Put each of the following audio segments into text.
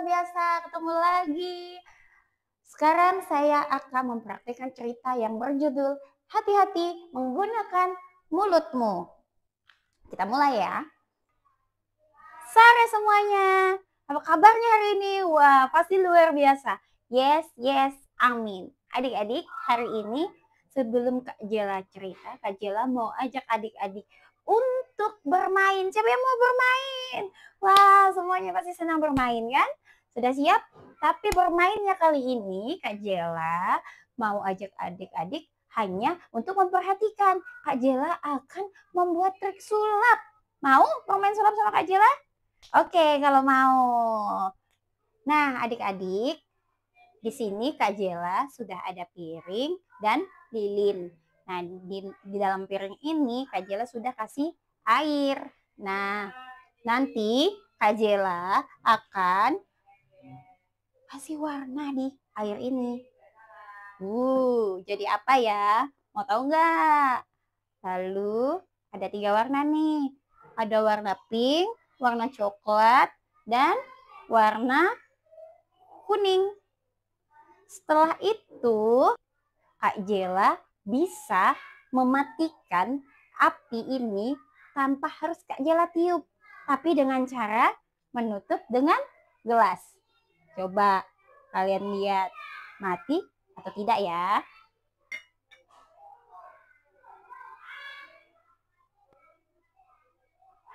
biasa, ketemu lagi. Sekarang saya akan mempraktikkan cerita yang berjudul Hati-hati menggunakan mulutmu. Kita mulai ya. Sore semuanya. Apa kabarnya hari ini? Wah, pasti luar biasa. Yes, amin. Adik-adik, hari ini sebelum Kak Jela cerita, Kak Jela mau ajak adik-adik untuk bermain. Siapa yang mau bermain? Wah, semuanya pasti senang bermain kan? Sudah siap? Tapi bermainnya kali ini Kak Jela mau ajak adik-adik hanya untuk memperhatikan. Kak Jela akan membuat trik sulap. Mau bermain sulap sama Kak Jela? Oke, kalau mau. Nah, adik-adik, di sini Kak Jela sudah ada piring dan lilin. Nah, di dalam piring ini Kak Jela sudah kasih air. Nah, nanti Kak Jela akan kasih warna di air ini. Jadi apa ya? Mau tahu nggak? Lalu ada 3 warna nih. Ada warna pink, warna coklat, dan warna kuning. Setelah itu, Kak Jela bisa mematikan api ini tanpa harus Kak Jela tiup. Tapi dengan cara menutup dengan gelas. Coba kalian lihat mati atau tidak ya.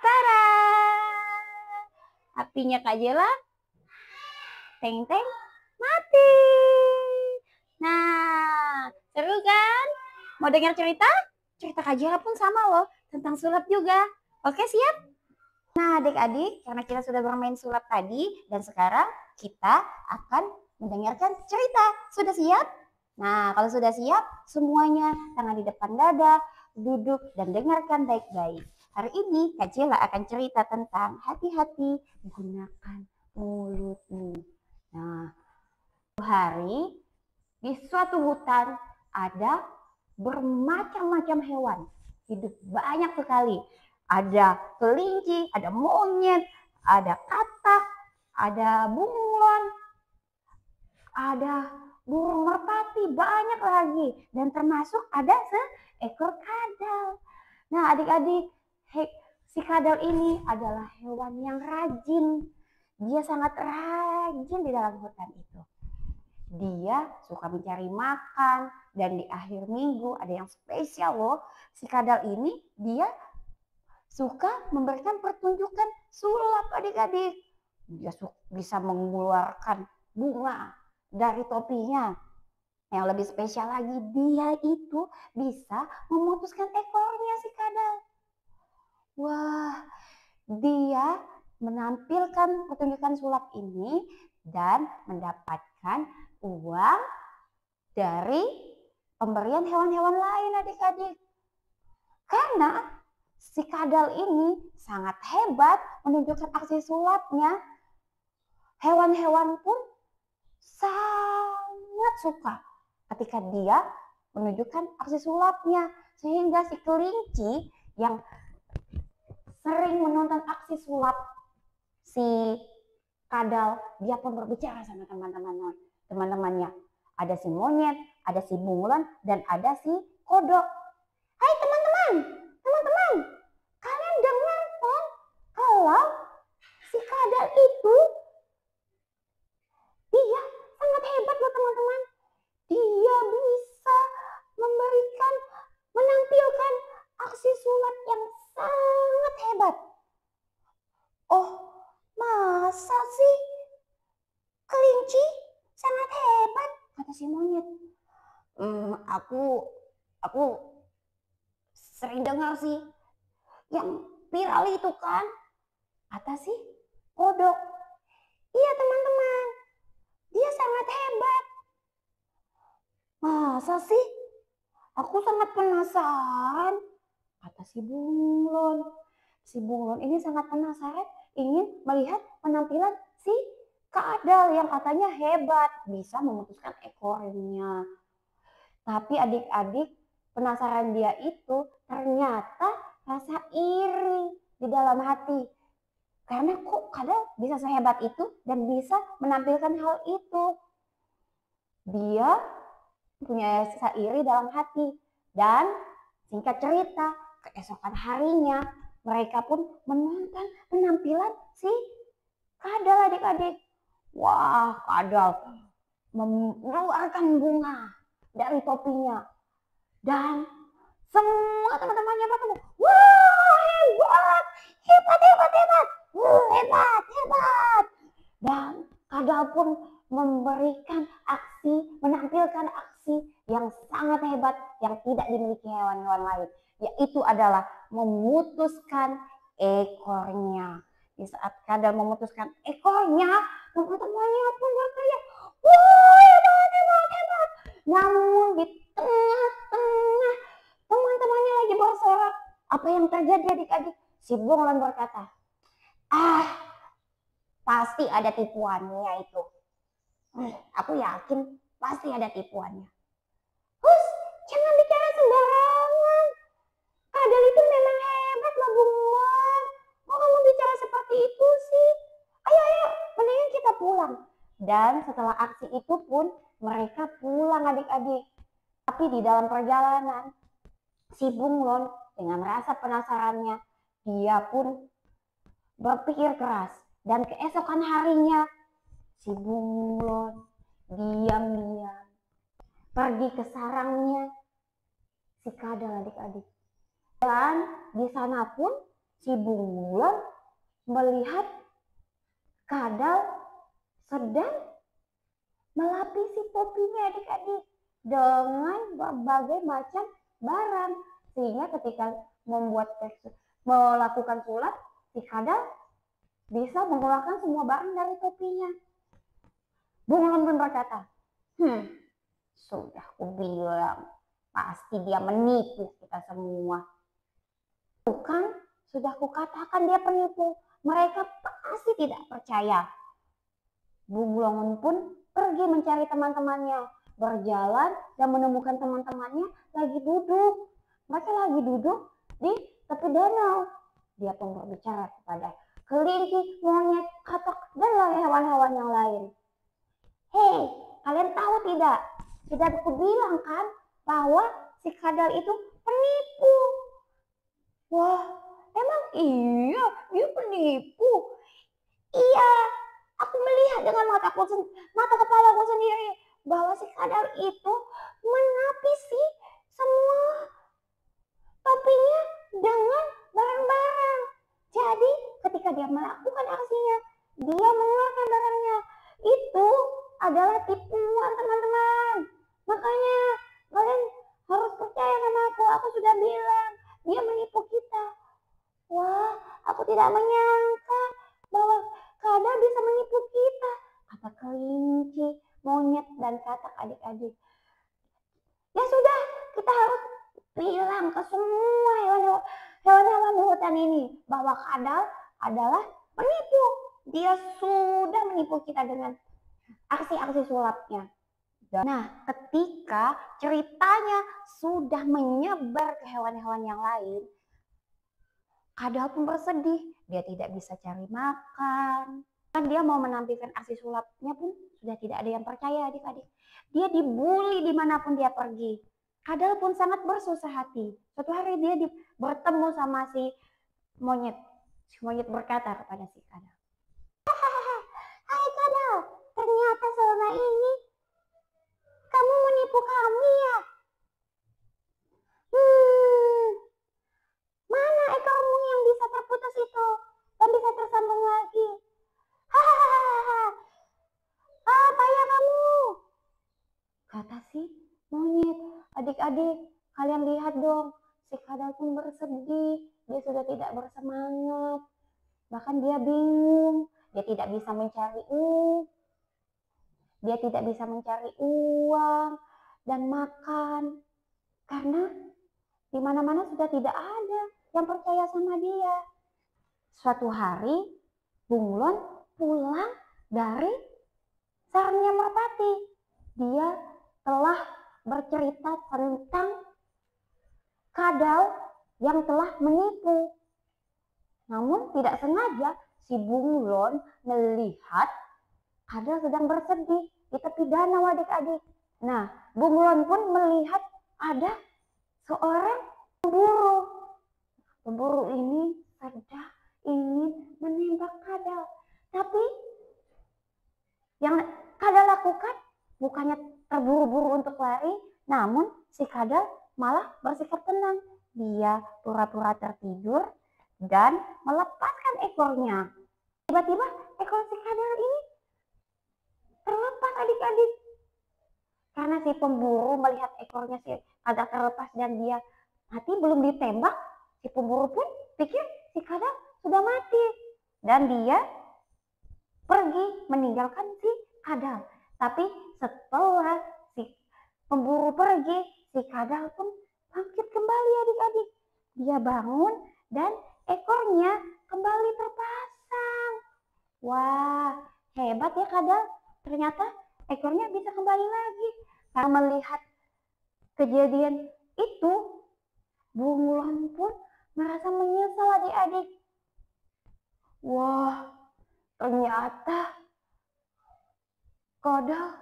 Tada! Apinya Kak Jela teng-teng mati. Nah, seru kan? Mau dengar cerita? Cerita Kak Jela pun sama loh, tentang sulap juga. Oke, siap? Nah, adik-adik, karena kita sudah bermain sulap tadi, dan sekarang kita akan mendengarkan cerita. Sudah siap? Nah, kalau sudah siap, semuanya tangan di depan dada, duduk dan dengarkan baik-baik. Hari ini Kak Jela akan cerita tentang hati-hati gunakan mulutmu. Nah, hari di suatu hutan ada bermacam-macam hewan. Hidup banyak sekali. Ada kelinci, ada monyet, ada katak, ada bunglon, ada burung merpati, banyak lagi. Dan termasuk ada seekor kadal. Nah, adik-adik, si kadal ini adalah hewan yang rajin. Dia sangat rajin di dalam hutan itu. Dia suka mencari makan, dan di akhir minggu ada yang spesial loh. Si kadal ini dia suka memberikan pertunjukan sulap adik-adik. Dia bisa mengeluarkan bunga dari topinya. Yang lebih spesial lagi, dia itu bisa memutuskan ekornya si kadal. Wah, dia menampilkan pertunjukan sulap ini dan mendapatkan uang dari pemberian hewan-hewan lain adik-adik. Karena si kadal ini sangat hebat menunjukkan aksi sulapnya. Hewan-hewan pun sangat suka ketika dia menunjukkan aksi sulapnya. Sehingga si kelinci yang sering menonton aksi sulap si kadal, dia pun berbicara sama teman-temannya. Ada si monyet, ada si bunglon, dan ada si kodok. Hai teman-teman, kalian dengar kan kalau si kadal itu dia sangat hebat loh teman-teman. Dia bisa menampilkan aksi sulap yang sangat hebat. Oh, masa sih kelinci sangat hebat, kata si monyet. Aku sering dengar sih yang viral itu kan, kata si kodok. Iya teman-teman, dia sangat hebat. Masa sih? Aku sangat penasaran, kata si bunglon. Si bunglon ini sangat penasaran, ingin melihat penampilan si kadal yang katanya hebat, bisa memutuskan ekornya. Tapi adik-adik, penasaran dia itu ternyata rasa iri di dalam hati. Karena kok kadal bisa sehebat itu dan bisa menampilkan hal itu. Dia punya syairi dalam hati. Dan singkat cerita, keesokan harinya mereka pun menonton penampilan si kadal adik-adik. Wah, kadal mengeluarkan bunga dari topinya. Dan semua teman-temannya bertemu. Wah, hebat, hebat, hebat, hebat. Hebat, hebat. Dan kadal pun memberikan menampilkan aksi yang sangat hebat yang tidak dimiliki hewan-hewan lain, yaitu adalah memutuskan ekornya. Di saat kadal memutuskan ekornya, teman-temannya pun berteriak, wah, hebat, hebat, hebat. Namun di tengah-tengah teman-temannya lagi bersorak, apa yang terjadi adik-adik? Si bunglon berkata, pasti ada tipuannya itu. Aku yakin pasti ada tipuannya. Hus, jangan bicara sembarangan. Kadal itu memang hebat loh bunglon. Kok kamu bicara seperti itu sih? Ayo, ayo, mendingan kita pulang. Dan setelah aksi itu pun mereka pulang adik-adik. Tapi di dalam perjalanan, si bunglon dengan rasa penasarannya, dia pun berpikir keras. Dan keesokan harinya, si bunglon diam-diam pergi ke sarangnya si kadal adik-adik. Dan di sana pun si bunglon melihat kadal sedang melapisi topinya adik-adik dengan berbagai macam barang. Sehingga ketika melakukan sulap, si kadal bisa mengeluarkan semua barang dari topinya. Bunglon pun berkata, sudah kubilang, pasti dia menipu kita semua. Bukan, sudah kukatakan dia penipu. Mereka pasti tidak percaya. Bunglon pun pergi mencari teman-temannya, berjalan dan menemukan teman-temannya lagi duduk. Mereka lagi duduk di tepi danau. Dia pun berbicara kepada kelinci, monyet, katak, dan hewan-hewan yang lain. Hei, kalian tahu tidak? Sudah aku bilang kan bahwa si kadal itu penipu. Wah, emang iya dia penipu? Iya, aku melihat dengan mata kepalaku sendiri bahwa si kadal itu menapisi semua topinya dengan barang-barang. Jadi ketika dia melakukan aksinya, dia mengeluarkan barangnya. Itu adalah tipuan teman-teman. Makanya kalian harus percaya sama aku sudah bilang dia menipu kita. Wah, aku tidak menyangka bahwa kadal bisa menipu kita, kata kelinci, monyet, dan katak adik-adik. Ya sudah, kita harus bilang ke semua hewan-hewan di hutan ini bahwa kadal adalah penipu. Dia sudah menipu kita dengan aksi-aksi sulapnya. Nah, ketika ceritanya sudah menyebar ke hewan-hewan yang lain, kadal pun bersedih. Dia tidak bisa cari makan. Dan dia mau menampilkan aksi sulapnya pun sudah tidak ada yang percaya adik-adik. Dia dibully dimanapun dia pergi. Kadal pun sangat bersusah hati. Suatu hari dia bertemu sama si monyet. Si monyet berkata kepada si kadal, hai kadal, ternyata selama ini kamu menipu kami ya. Mana ekormu yang bisa terputus itu dan bisa tersambung lagi? Hahaha, payah kamu, kata si monyet. Adik-adik, kalian lihat dong, si kadal pun bersedih. Dia sudah tidak bersemangat. Bahkan dia bingung. Dia tidak bisa mencari Dia tidak bisa mencari uang dan makan. Karena di mana-mana sudah tidak ada yang percaya sama dia. Suatu hari, bunglon pulang dari sarangnya merpati. Dia telah bercerita tentang kadal yang telah menipu. Namun tidak sengaja si bunglon melihat kadal sedang bersedih di tepi danau adik-adik. Nah, bunglon pun melihat ada seorang pemburu. Pemburu ini sedang ingin menembak kadal. Tapi yang kadal lakukan bukannya terburu-buru untuk lari, namun si kadal malah bersikap tenang. Dia pura-pura tertidur dan melepaskan ekornya. Tiba-tiba ekor si kadal ini terlepas adik-adik. Karena si pemburu melihat ekornya si kadal terlepas dan dia mati belum ditembak, si pemburu pun pikir si kadal sudah mati. Dan dia pergi meninggalkan si kadal. Tapi setelah si pemburu pergi, si kadal pun bangkit kembali adik-adik. Dia bangun dan ekornya kembali terpasang. Wah, hebat ya kadal. Ternyata ekornya bisa kembali lagi. Karena melihat kejadian itu, bunglon pun merasa menyesal adik-adik. Wah, ternyata kadal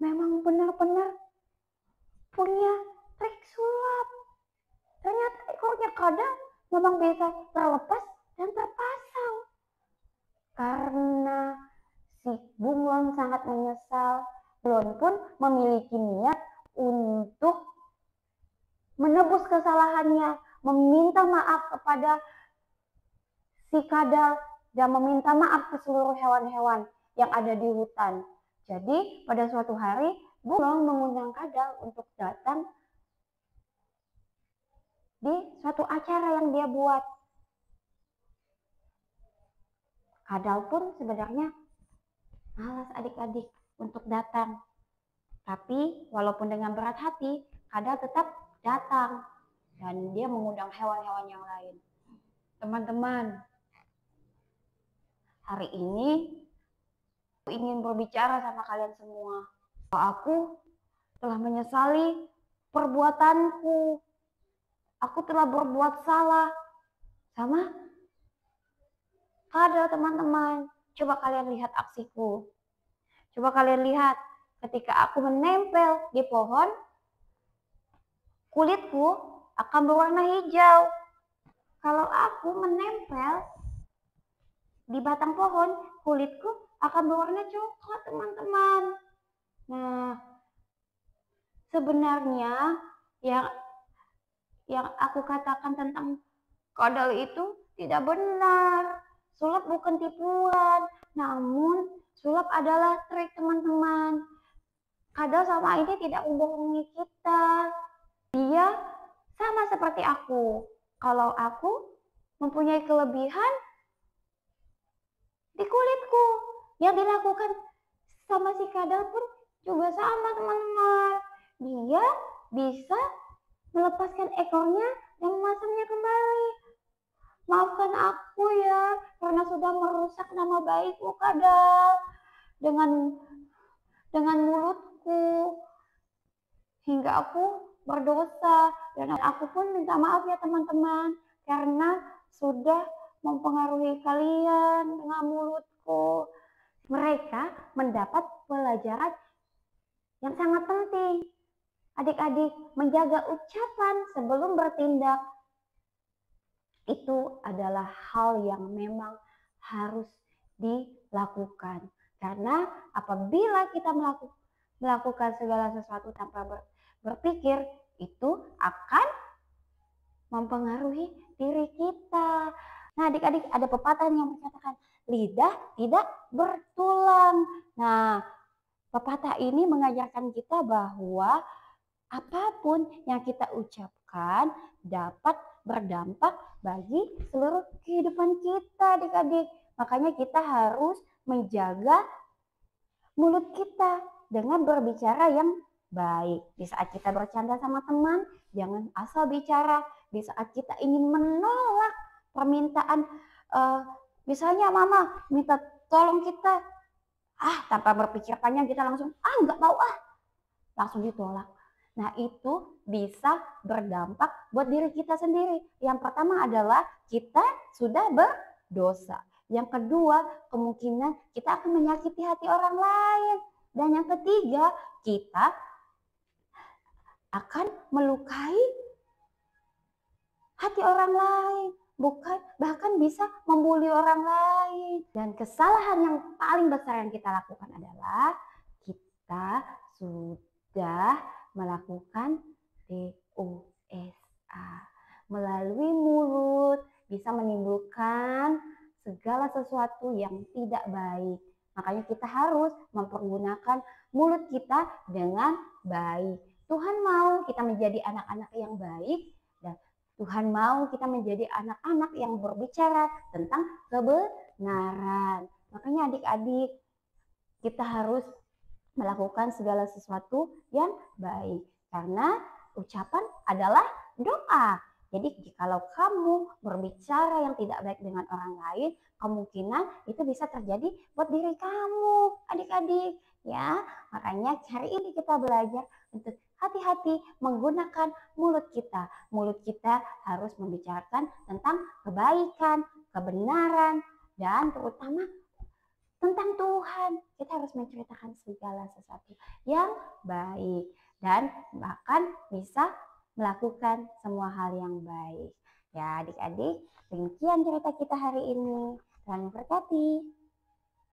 memang benar-benar punya trik sulap. Ternyata ekornya kadal memang bisa terlepas dan terpasang. Karena si bunglon sangat menyesal, bunglon pun memiliki niat untuk menebus kesalahannya, meminta maaf kepada si kadal dan meminta maaf ke seluruh hewan-hewan yang ada di hutan. Jadi pada suatu hari bunglon mengundang kadal untuk datang di suatu acara yang dia buat. Kadal pun sebenarnya malas adik-adik untuk datang. Tapi walaupun dengan berat hati, kadal tetap datang dan dia mengundang hewan-hewan yang lain. Teman-teman, hari ini aku ingin berbicara sama kalian semua. Aku telah menyesali perbuatanku. Aku telah berbuat salah sama kadal, teman-teman. Coba kalian lihat aksiku. Coba kalian lihat ketika aku menempel di pohon, kulitku akan berwarna hijau. Kalau aku menempel di batang pohon, kulitku akan berwarna coklat, teman-teman. Nah, sebenarnya yang aku katakan tentang kadal itu tidak benar. Sulap bukan tipuan, namun sulap adalah trik, teman-teman. Kadal sama ini tidak membohongi kita. Dia sama seperti aku. Kalau aku mempunyai kelebihan di kulitku, yang dilakukan sama si kadal pun juga sama, teman-teman. Dia bisa melepaskan ekornya dan memasangnya kembali. Maafkan aku ya, karena sudah merusak nama baikmu kadal dengan mulutku, hingga aku berdosa. Dan aku pun minta maaf ya teman-teman, karena sudah mempengaruhi kalian dengan mulutku. Mereka mendapat pelajaran yang sangat penting. Adik-adik, menjaga ucapan sebelum bertindak itu adalah hal yang memang harus dilakukan. Karena apabila kita melakukan segala sesuatu tanpa berpikir, itu akan mempengaruhi diri kita. Nah, adik-adik, ada pepatah yang mengatakan lidah tidak bertulang. Nah, pepatah ini mengajarkan kita bahwa apapun yang kita ucapkan dapat berdampak bagi seluruh kehidupan kita, adik-adik. Makanya kita harus menjaga mulut kita dengan berbicara yang baik. Di saat kita bercanda sama teman, jangan asal bicara. Di saat kita ingin menolak permintaan, misalnya mama minta tolong kita, tanpa berpikir panjang kita langsung, nggak mau langsung ditolak. Nah, itu bisa berdampak buat diri kita sendiri. Yang pertama adalah kita sudah berdosa. Yang kedua, kemungkinan kita akan menyakiti hati orang lain. Dan yang ketiga, kita akan melukai hati orang lain. Bahkan bisa membuli orang lain. Dan kesalahan yang paling besar yang kita lakukan adalah kita sudah melakukan dosa. Melalui mulut bisa menimbulkan segala sesuatu yang tidak baik. Makanya kita harus mempergunakan mulut kita dengan baik. Tuhan mau kita menjadi anak-anak yang baik dan Tuhan mau kita menjadi anak-anak yang berbicara tentang kebenaran. Makanya adik-adik, kita harus melakukan segala sesuatu yang baik. Karena ucapan adalah doa. Jadi kalau kamu berbicara yang tidak baik dengan orang lain, kemungkinan itu bisa terjadi buat diri kamu, adik-adik. Ya, makanya hari ini kita belajar untuk hati-hati menggunakan mulut kita. Mulut kita harus membicarakan tentang kebaikan, kebenaran, dan terutama tentang Tuhan. Kita harus menceritakan segala sesuatu yang baik dan bahkan bisa melakukan semua hal yang baik. Ya adik-adik, demikian cerita kita hari ini. Tuhan memberkati.